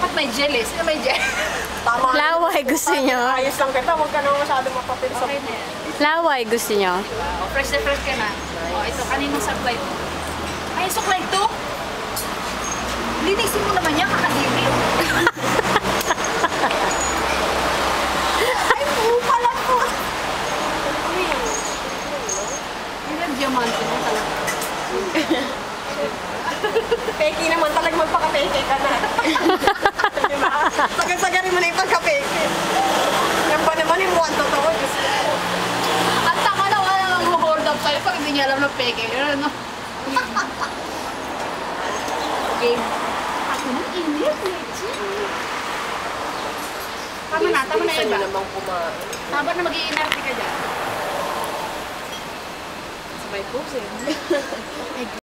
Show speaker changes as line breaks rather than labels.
Dapat may gel eh. Sino may gel?
Tama.
Laway gusto nyo.
Ayos lang kita. Huwag ka naman masyado mapapil sa...
Okay na yan.
Laway gusto nyo.
Fresh na fresh ka na. Ito, kaninong supply mo? Ay, suklay to? Linisin mo naman yan, kakadiri. Ay, buo pala po. Ilan diamante mo talaga?
Peki naman, talagang magpaka-peki ka na. Diba? Sagan-sagarin mo na yung pagka-peki. Yan ba naman yung buwan totoo?
At taka na wala nang hold up sa'yo pag hindi niya alam ng peke. Ano? Okay. Ako nang init, legit. Tama na iba.
Namang kumain.
Tama na mag-iinarte ka dyan.
Sabay po,